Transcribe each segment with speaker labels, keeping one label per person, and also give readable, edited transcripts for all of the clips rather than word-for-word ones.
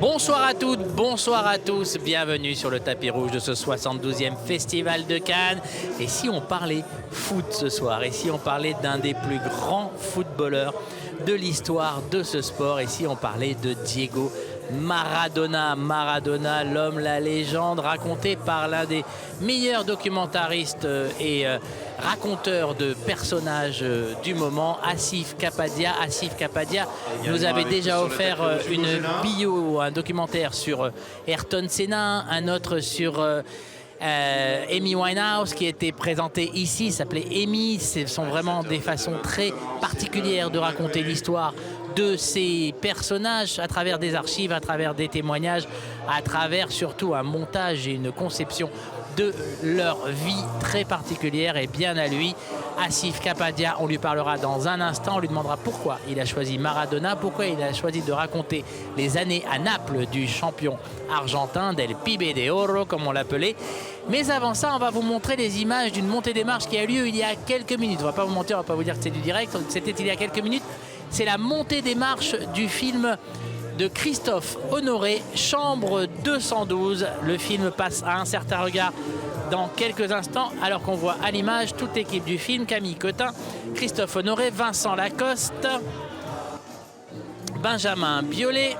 Speaker 1: Bonsoir à toutes, bonsoir à tous, bienvenue sur le tapis rouge de ce 72e Festival de Cannes. Et si on parlait foot ce soir, et si on parlait d'un des plus grands footballeurs de l'histoire de ce sport, et si on parlait de Diego Maradona, l'homme, la légende, raconté par l'un des meilleurs documentaristes et raconteurs de personnages du moment, Asif Kapadia. Asif Kapadia nous avait déjà offert une bio, un documentaire sur Ayrton Senna, un autre sur Amy Winehouse qui était présentée ici, s'appelait Amy. Ce sont vraiment des façons très particulières de raconter l'histoire de ces personnages à travers des archives, à travers des témoignages, à travers surtout un montage et une conception de leur vie très particulière et bien à lui. Asif Kapadia, on lui parlera dans un instant, on lui demandera pourquoi il a choisi Maradona, pourquoi il a choisi de raconter les années à Naples du champion argentin, del Pibe de Oro comme on l'appelait. Mais avant ça, on va vous montrer les images d'une montée des marches qui a eu lieu il y a quelques minutes. On ne va pas vous mentir, on ne va pas vous dire que c'est du direct, c'était il y a quelques minutes. C'est la montée des marches du film de Christophe Honoré, Chambre 212. Le film passe à un certain regard dans quelques instants, alors qu'on voit à l'image toute l'équipe du film, Camille Cotin, Christophe Honoré, Vincent Lacoste, Benjamin Biolay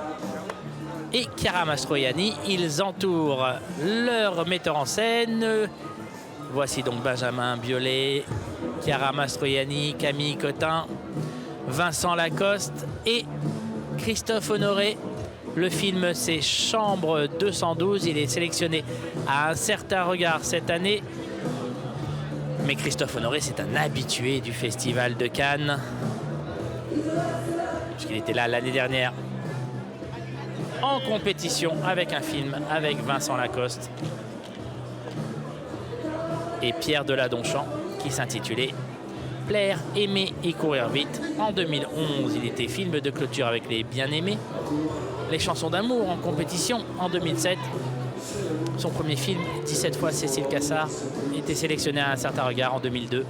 Speaker 1: et Chiara Mastroianni. Ils entourent leur metteur en scène. Voici donc Benjamin Biolay, Chiara Mastroianni, Camille Cotin, Vincent Lacoste et Christophe Honoré. Le film, c'est Chambre 212. Il est sélectionné à un certain regard cette année. Mais Christophe Honoré, c'est un habitué du Festival de Cannes, puisqu'il était là l'année dernière en compétition avec un film avec Vincent Lacoste et Pierre Deladonchamp qui s'intitulait Plaire, aimer et courir vite. En 2011, il était film de clôture avec Les Bien-Aimés. Les chansons d'amour en compétition en 2007. Son premier film, 17 fois Cécile Cassard, était sélectionné à un certain regard en 2002.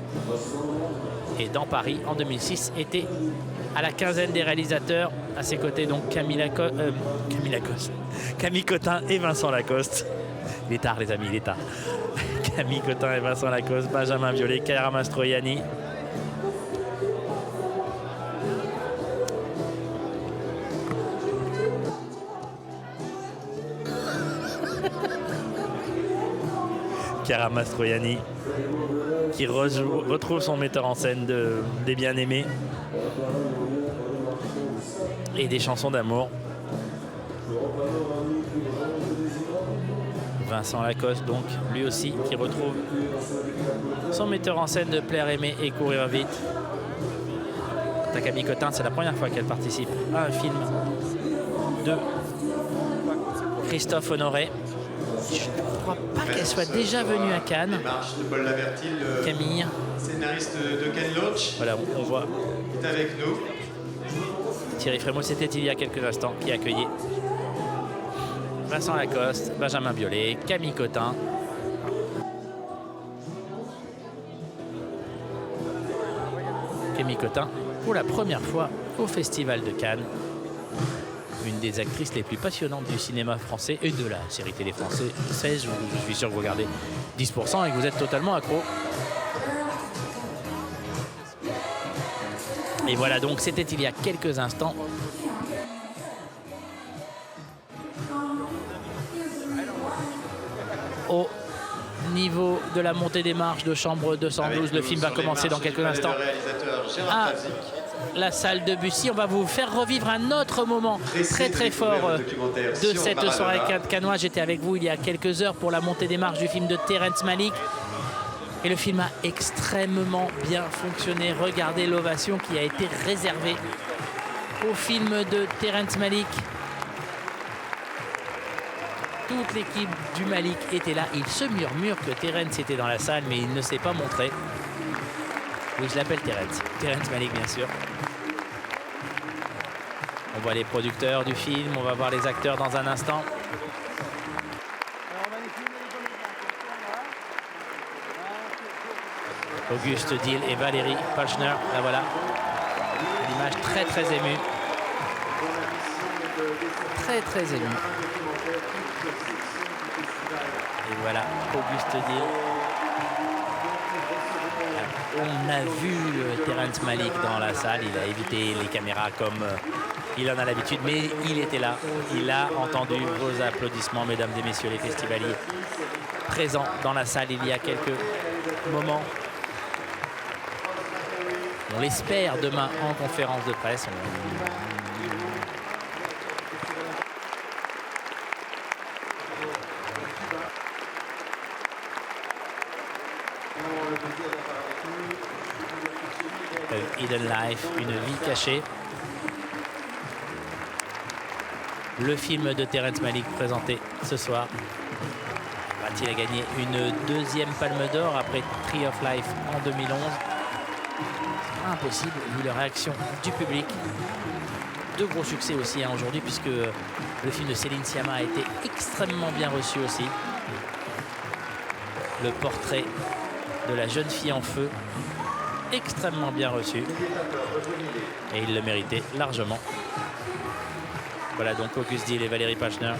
Speaker 1: Et Dans Paris en 2006 était à la quinzaine des réalisateurs. À ses côtés donc Camille Cotin et Vincent Lacoste. Il est tard les amis, il est tard. Camille Cotin et Vincent Lacoste, Benjamin Biolay, Chiara Mastroianni. Chiara Mastroianni qui retrouve son metteur en scène des Bien-Aimés et des chansons d'amour. Vincent Lacoste donc, lui aussi, qui retrouve son metteur en scène de Plaire, aimer et courir vite. Quant à Camille Cotin, c'est la première fois qu'elle participe à un film de Christophe Honoré. Je ne crois pas qu'elle soit déjà venue à Cannes. Camille,
Speaker 2: scénariste de Ken Loach.
Speaker 1: Voilà, on voit.
Speaker 2: Est avec nous.
Speaker 1: Thierry Frémaux, c'était il y a quelques instants, qui accueillait Vincent Lacoste, Benjamin Biolay, Camille Cotin. Camille Cotin, pour la première fois au Festival de Cannes. Une des actrices les plus passionnantes du cinéma français et de la série télé française. Je suis sûr que vous regardez 10% et que vous êtes totalement accro. Et voilà, donc c'était il y a quelques instants. Au niveau de la montée des marches de Chambre 212, le film va commencer dans quelques instants. La salle de Bussy, on va vous faire revivre un autre moment très fort de cette soirée cannoise. J'étais avec vous il y a quelques heures pour la montée des marches du film de Terrence Malick. Et le film a extrêmement bien fonctionné. Regardez l'ovation qui a été réservée au film de Terrence Malick. Toute l'équipe du Malick était là. Il se murmure que Terrence était dans la salle, mais il ne s'est pas montré. Oui, je l'appelle Terrence. Terrence Malick, bien sûr. On voit les producteurs du film. On va voir les acteurs dans un instant. Auguste Dill et Valérie Pachner. Là voilà. Une image très émue. très très ému. Et voilà, Auguste Deal. On a vu Terrence Malick dans la salle, il a évité les caméras comme il en a l'habitude, mais il était là. Il a entendu vos applaudissements, mesdames et messieurs les festivaliers présents dans la salle il y a quelques moments. On l'espère demain en conférence de presse. Hidden Life, une vie cachée. Le film de Terrence Malick présenté ce soir. Va-t-il a gagné une deuxième Palme d'Or après Tree of Life en 2011? C'est pas impossible vu la réaction du public. Deux gros succès aussi aujourd'hui puisque le film de Céline Sciamma a été extrêmement bien reçu aussi. Le portrait de la jeune fille en feu, extrêmement bien reçu. Et il le méritait largement. Voilà donc Auguste Deal et Valérie Pachner.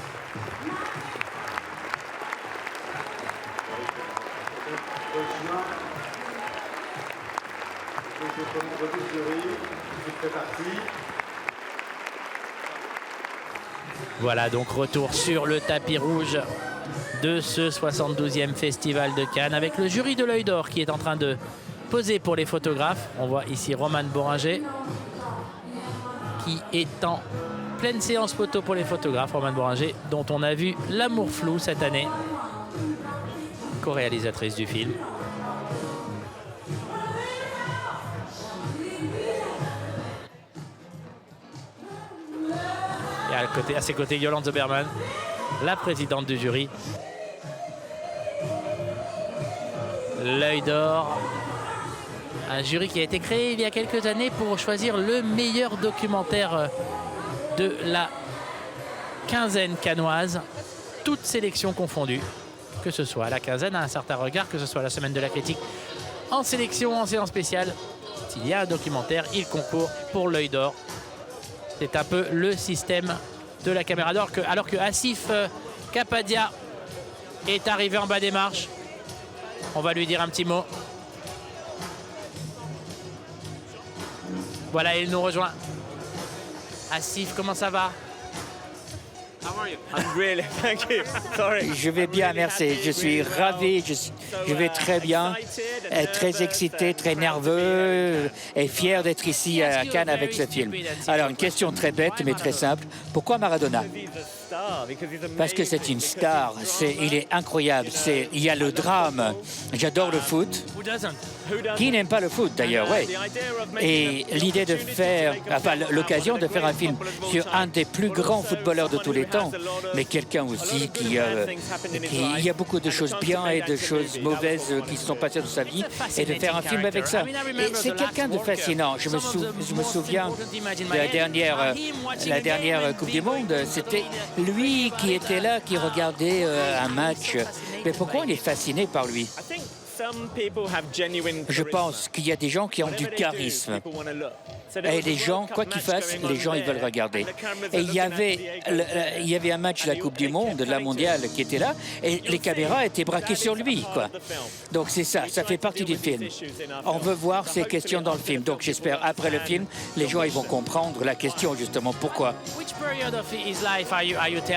Speaker 1: Voilà donc retour sur le tapis rouge de ce 72e Festival de Cannes avec le jury de l'Œil d'Or qui est en train de poser pour les photographes. On voit ici Romane Boringer qui est en pleine séance photo pour les photographes. Romane Boringer dont on a vu L'amour flou cette année, co-réalisatrice du film. Et à ses côtés, Yolande Zoberman, la présidente du jury. L'Œil d'Or, un jury qui a été créé il y a quelques années pour choisir le meilleur documentaire de la quinzaine cannoise, toutes sélections confondues, que ce soit la quinzaine à un certain regard, que ce soit la semaine de la critique en sélection, en séance spéciale. S'il y a un documentaire, il concourt pour l'Œil d'Or. C'est un peu le système de la caméra d'or, alors que Asif Kapadia est arrivé en bas des marches. On va lui dire un petit mot. Voilà, il nous rejoint. Asif, comment ça va?
Speaker 3: Je vais bien, merci. Je suis ravi, je vais très bien, très excité, très nerveux et fier d'être ici à Cannes avec ce film. Alors, une question très bête mais très simple. Pourquoi Maradona? Parce que c'est une star, il est incroyable, il y a le drame. J'adore le foot. Qui n'aime pas le foot d'ailleurs, oui. Et l'idée de faire, enfin l'occasion de faire un film sur un des plus grands footballeurs de tous les temps, mais quelqu'un aussi qui il y a beaucoup de choses bien et de choses mauvaises qui se sont passées dans sa vie, et de faire un film avec ça. Et c'est quelqu'un de fascinant. Je me souviens de la dernière Coupe du Monde, c'était lui qui était là, qui regardait un match. Mais pourquoi on est fasciné par lui? Je pense qu'il y a des gens qui ont du charisme. Et les gens, quoi qu'ils fassent, les gens ils veulent regarder. Et il y avait un match de la Coupe du Monde, de la mondiale, qui était là, et les caméras étaient braquées sur lui, quoi. Donc c'est ça fait partie du film. On veut voir ces questions dans le film. Donc j'espère, après le film, les gens ils vont comprendre la question, justement, pourquoi.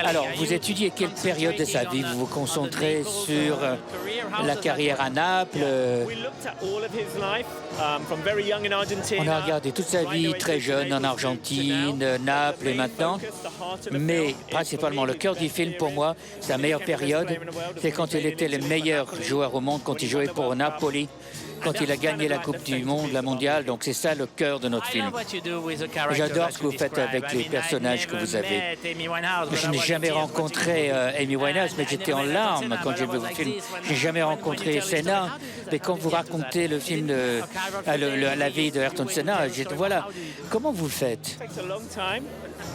Speaker 3: Alors, vous étudiez quelle période de sa vie? Vous vous concentrez sur la carrière à Naples? On a regardé toute sa vie très jeune en Argentine, Naples et maintenant. Mais principalement, le cœur du film, pour moi, sa meilleure période, c'est quand il était le meilleur joueur au monde, quand il jouait pour Napoli, quand il a gagné la Coupe du Monde, la mondiale. Donc c'est ça le cœur de notre film. J'adore ce que vous faites avec les personnages que vous avez. Je n'ai jamais rencontré Amy Winehouse, mais j'étais en larmes quand j'ai vu le film. Je n'ai jamais rencontré Senna, Mais quand vous racontez le film, la vie de Ayrton Senna, voilà, comment vous le faites?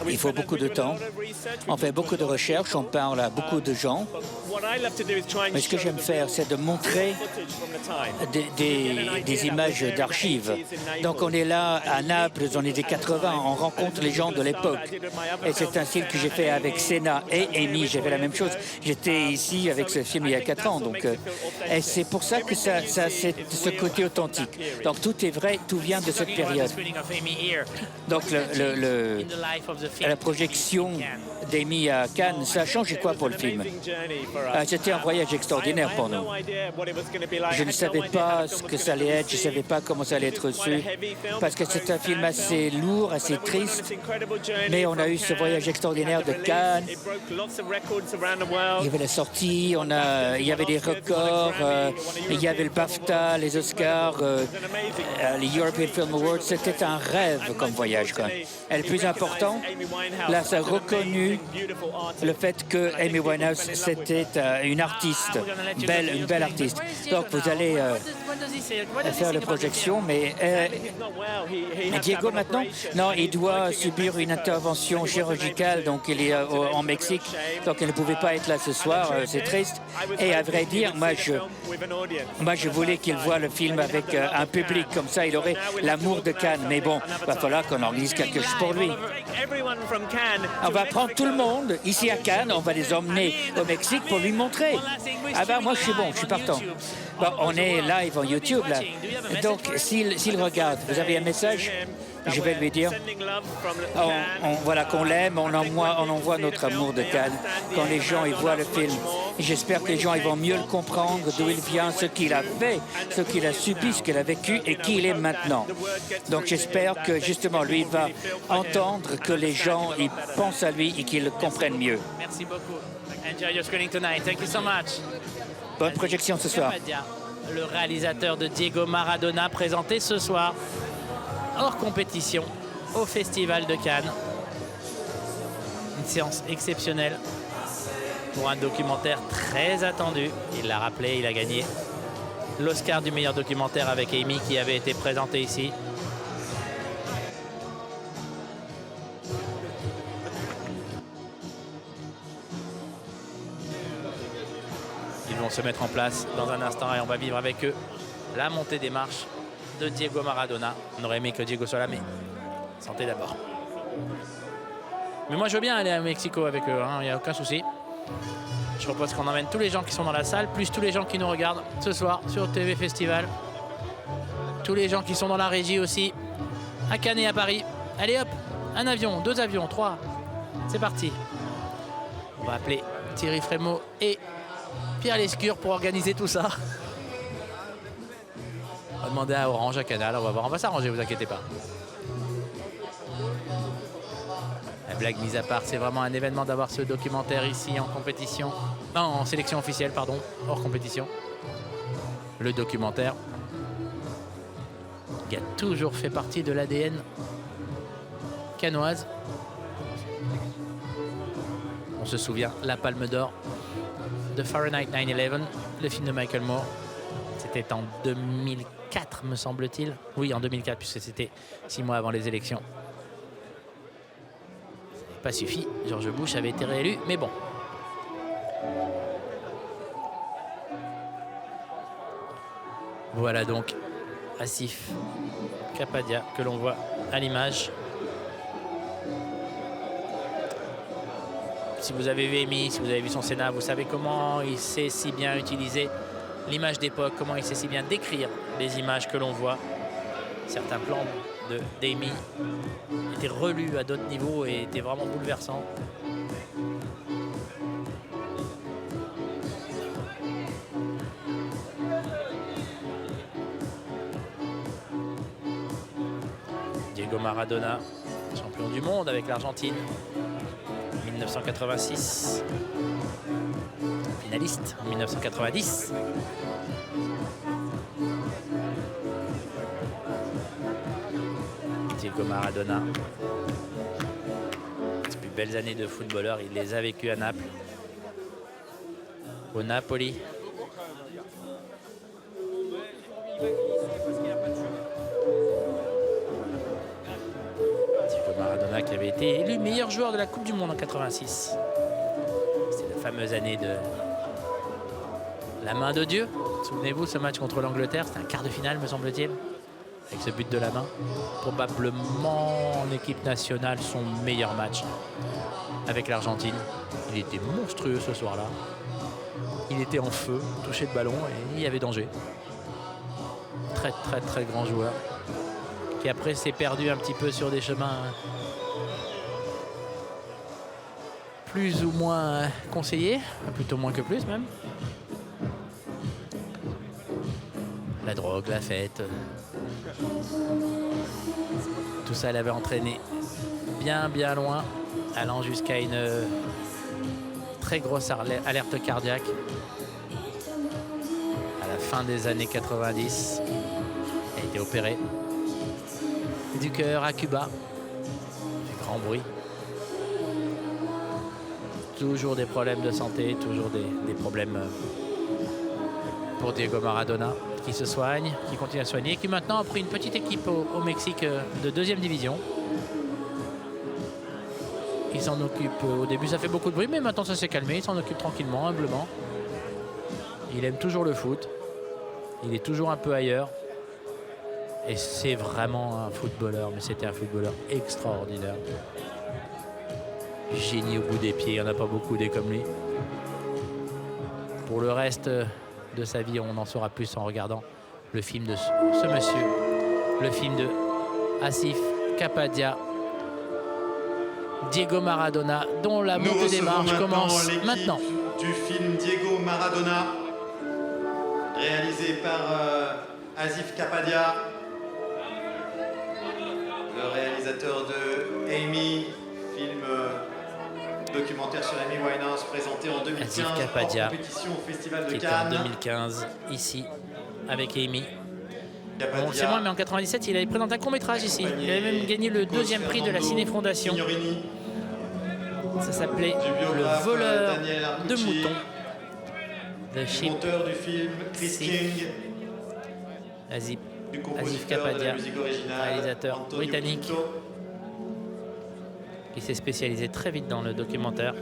Speaker 3: Il faut beaucoup de temps. On fait beaucoup de recherches, on parle à beaucoup de gens. Mais ce que j'aime faire, c'est de montrer des images d'archives. Donc on est là à Naples, dans les années 80, on rencontre les gens de l'époque. Et c'est un film que j'ai fait avec Senna et Amy, j'ai fait la même chose. J'étais ici avec ce film il y a 4 ans. Donc, et c'est pour ça que ça c'est ce côté authentique. Donc tout est vrai, tout vient de cette période. Donc la projection d'Amy à Cannes, ça a changé quoi pour le film? C'était un voyage extraordinaire pour nous. Je ne savais pas ce que ça allait être, je ne savais pas comment ça allait être reçu, parce que c'est un film assez lourd, assez triste, mais on a eu ce voyage extraordinaire de Cannes. Il y avait la sortie, il y avait des records, il y avait le BAFTA, les Oscars, les European Film Awards. C'était un rêve comme voyage, quoi. Et le plus important, là, ça a reconnu le fait que Amy Winehouse, c'était une artiste, une belle artiste. Donc, vous allez faire la projection, mais Diego, maintenant, non, il doit subir une intervention chirurgicale, donc il est en Mexique, donc il ne pouvait pas être là ce soir, c'est triste. Et à vrai dire, moi, je voulais qu'il voie le film avec un public, comme ça, il aurait l'amour de Cannes. Mais bon, il va falloir qu'on organise quelque chose pour lui. On va prendre tout le monde ici à Cannes, on va les emmener au Mexique pour lui montrer. Ah ben moi je suis bon, je suis partant. Bon, on est live en YouTube là. Donc s'il regarde, vous avez un message? Je vais lui dire, voilà qu'on l'aime, on envoie notre amour de Cannes quand les gens ils voient le film. J'espère que les gens ils vont mieux le comprendre, d'où il vient, ce qu'il a fait, ce qu'il a subi, ce qu'il a vécu et qui il est maintenant. Donc j'espère que justement lui va entendre que les gens ils pensent à lui et qu'ils le comprennent mieux.
Speaker 1: Merci beaucoup. Enjoy your screening tonight. Thank you so much.
Speaker 3: Bonne projection ce soir.
Speaker 1: Le réalisateur de Diego Maradona présenté ce soir hors compétition au Festival de Cannes. Une séance exceptionnelle pour un documentaire très attendu. Il l'a rappelé, il a gagné l'Oscar du meilleur documentaire avec Amy qui avait été présenté ici. Ils vont se mettre en place dans un instant et on va vivre avec eux la montée des marches de Diego Maradona. On aurait aimé que Diego soit là, mais santé d'abord. Mais moi, je veux bien aller à Mexico avec eux, il n'y a aucun souci. Je propose qu'on emmène tous les gens qui sont dans la salle, plus tous les gens qui nous regardent ce soir sur TV Festival. Tous les gens qui sont dans la régie aussi, à Cannes et à Paris. Allez hop, un avion, 2 avions, 3. C'est parti. On va appeler Thierry Frémaux et Pierre Lescure pour organiser tout ça. On va demander à Orange, à Canal, on va voir, on va s'arranger, vous inquiétez pas. La blague mise à part, c'est vraiment un événement d'avoir ce documentaire ici en compétition. Non, en sélection officielle, pardon, hors compétition. Le documentaire qui a toujours fait partie de l'ADN cannoise. On se souvient, la Palme d'Or de Fahrenheit 9/11, le film de Michael Moore. C'était en 2004, me semble-t-il. Oui, en 2004, puisque c'était 6 mois avant les élections. Ça n'a pas suffi. George Bush avait été réélu, mais bon. Voilà donc Asif Kapadia que l'on voit à l'image. Si vous avez vu Amy, si vous avez vu son Senna, vous savez comment il sait si bien utiliser l'image d'époque, comment il sait si bien décrire les images que l'on voit. Certains plans d'Amy étaient relus à d'autres niveaux et étaient vraiment bouleversants. Diego Maradona, champion du monde avec l'Argentine. 1986, finaliste en 1990. Diego Maradona, les plus belles années de footballeur, il les a vécues à Naples, au Napoli. Diego Maradona qui avait été élu meilleur joueur de la Coupe du Monde en 86. C'est la fameuse année de la main de Dieu. Souvenez-vous, ce match contre l'Angleterre, c'était un quart de finale, me semble-t-il, avec ce but de la main. Probablement en équipe nationale, son meilleur match avec l'Argentine. Il était monstrueux ce soir-là. Il était en feu, touché de ballon et il y avait danger. Très très très grand joueur qui après s'est perdu un petit peu sur des chemins plus ou moins conseillés, plutôt moins que plus même. La drogue, la fête, tout ça l'avait entraîné bien bien loin, allant jusqu'à une très grosse alerte cardiaque à la fin des années 90. Il a été opéré du cœur à Cuba, du grand bruit. Toujours des problèmes de santé, toujours des problèmes pour Diego Maradona, qui se soigne, qui continue à soigner, qui maintenant a pris une petite équipe au Mexique de 2e division. Il s'en occupe, au début ça fait beaucoup de bruit, mais maintenant ça s'est calmé, il s'en occupe tranquillement, humblement. Il aime toujours le foot, il est toujours un peu ailleurs. Et c'est vraiment un footballeur, mais c'était un footballeur extraordinaire. Génie au bout des pieds, il n'y en a pas beaucoup des comme lui. Pour le reste de sa vie, on en saura plus en regardant le film de ce monsieur, le film de Asif Kapadia, Diego Maradona, dont la montée des marches commence maintenant.
Speaker 2: Du film Diego Maradona, réalisé par Asif Kapadia, le réalisateur de Amy, film documentaire sur Amy Winehouse, présenté en 2015 en compétition au Festival de Cannes.
Speaker 1: En 2015, ici, avec Amy. Bon, c'est moi, mais en 97, il avait présenté un court-métrage ici. Il avait même gagné le 2e prix de la Ciné Fondation. Ça s'appelait Le voleur de moutons.
Speaker 2: Le monteur du film, Chris King.
Speaker 1: Asif
Speaker 2: Asif
Speaker 1: Kapadia, réalisateur britannique, qui s'est spécialisé très vite dans le documentaire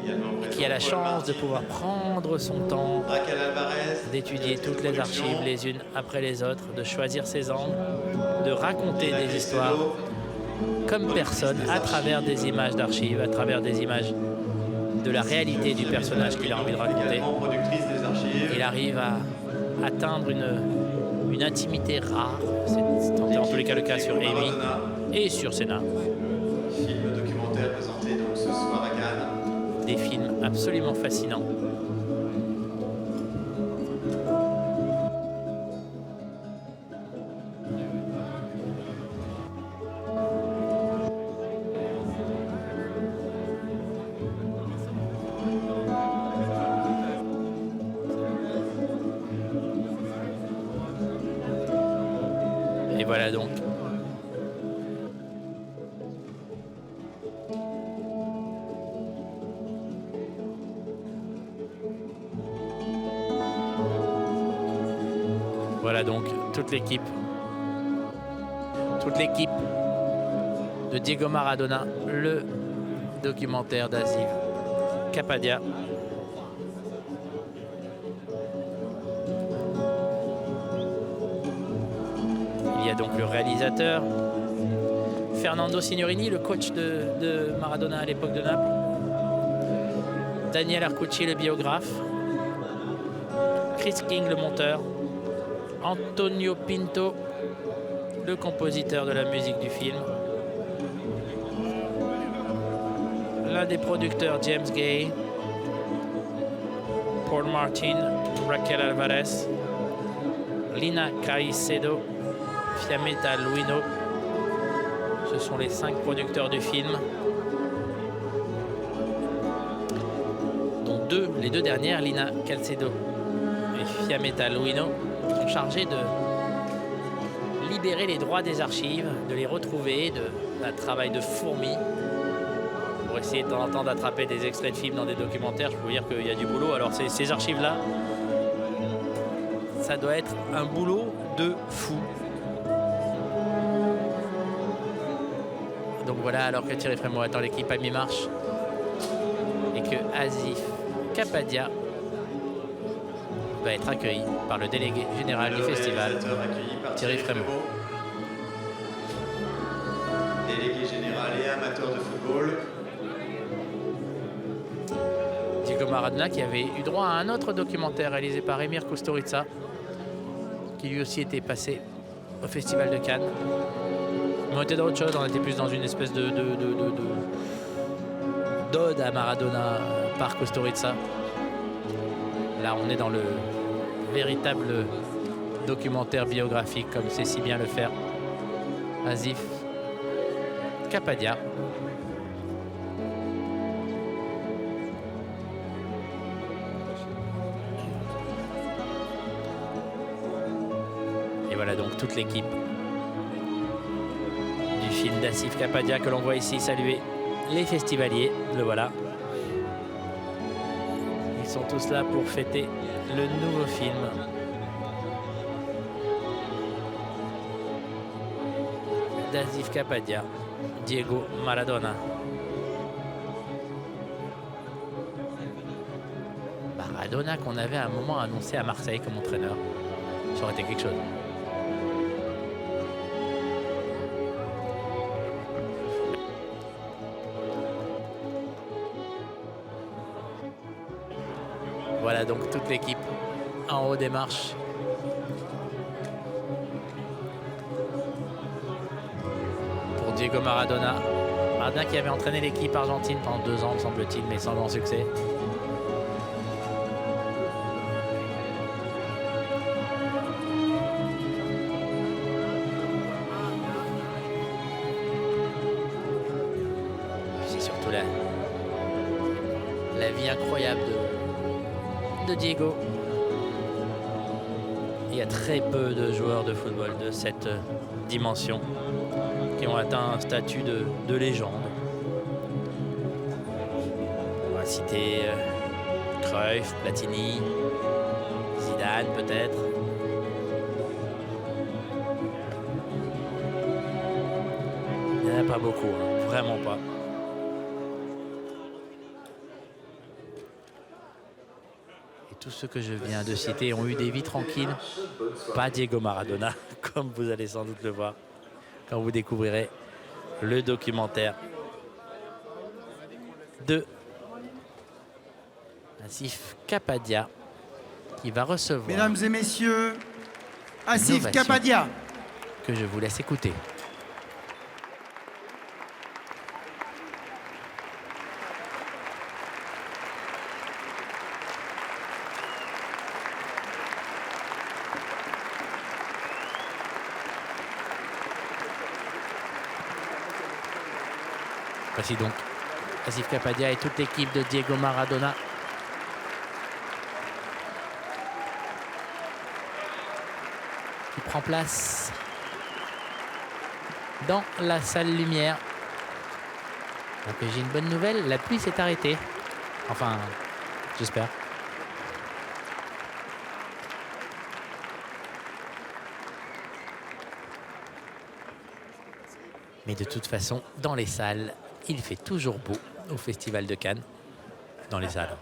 Speaker 1: et qui a la chance de pouvoir prendre son temps, d'étudier toutes les archives les unes après les autres, de choisir ses angles, de raconter des histoires comme personne à travers des images d'archives, à travers des images de la réalité du personnage qu'il a envie de raconter. Il arrive à atteindre une intimité rare. C'est en tous les cas le cas sur Amy et sur Senna.
Speaker 2: Film documentaire présenté donc ce soir à Cannes.
Speaker 1: Des films absolument fascinants. Et voilà donc. Voilà donc toute l'équipe de Diego Maradona, le documentaire d'Asif Kapadia. Il y a donc le réalisateur, Fernando Signorini, le coach de Maradona à l'époque de Naples, Daniel Arcucci, le biographe, Chris King, le monteur, Antonio Pinto, le compositeur de la musique du film, l'un des producteurs, James Gay, Paul Martin, Raquel Alvarez, Lina Caicedo, Fiammetta Luino. Ce sont les 5 producteurs du film, dont les deux dernières, Lina Caicedo et Fiammetta Luino, sont chargés de libérer les droits des archives, de les retrouver, d'un travail de fourmi pour essayer de temps en temps d'attraper des extraits de films dans des documentaires. Je peux vous dire qu'il y a du boulot. Alors ces archives-là, ça doit être un boulot de fou. Donc voilà, alors que Thierry Frémaux attend l'équipe à mi-marche et que Asif Kapadia va être accueilli par le délégué général du festival, Thierry Frémaux.
Speaker 2: Délégué général et amateur de football.
Speaker 1: Diego Maradona qui avait eu droit à un autre documentaire réalisé par Emir Kusturica, qui lui aussi était passé au Festival de Cannes. Mais on était dans autre chose, on était plus dans une espèce d'ode à Maradona par Kusturica. Là, on est dans le véritable documentaire biographique, comme sait si bien le faire Asif Kapadia. Et voilà donc toute l'équipe du film d'Asif Kapadia que l'on voit ici saluer les festivaliers. Le voilà. Ils sont tous là pour fêter le nouveau film. d'Asif Kapadia, Diego Maradona. Maradona qu'on avait à un moment annoncé à Marseille comme entraîneur. Ça aurait été quelque chose. Voilà donc toute l'équipe en haut des marches. Pour Diego Maradona. Maradona qui avait entraîné l'équipe argentine pendant 2 ans, semble-t-il, mais sans grand succès. C'est surtout la vie incroyable de Diego. Il y a très peu de joueurs de football de cette dimension qui ont atteint un statut de légende. On va citer Cruyff, Platini, Zidane peut-être. Il n'y en a pas beaucoup, hein, vraiment pas. Tous ceux que je viens de citer ont eu des vies tranquilles. Pas Diego Maradona, comme vous allez sans doute le voir quand vous découvrirez le documentaire de Asif Kapadia qui va recevoir...
Speaker 4: Mesdames et messieurs, Asif Kapadia.
Speaker 1: Que je vous laisse écouter. Voici donc Asif Kapadia et toute l'équipe de Diego Maradona. Qui prend place dans la salle lumière. Donc j'ai une bonne nouvelle, la pluie s'est arrêtée. Enfin, j'espère. Mais de toute façon, dans les salles, il fait toujours beau au Festival de Cannes, dans les salles.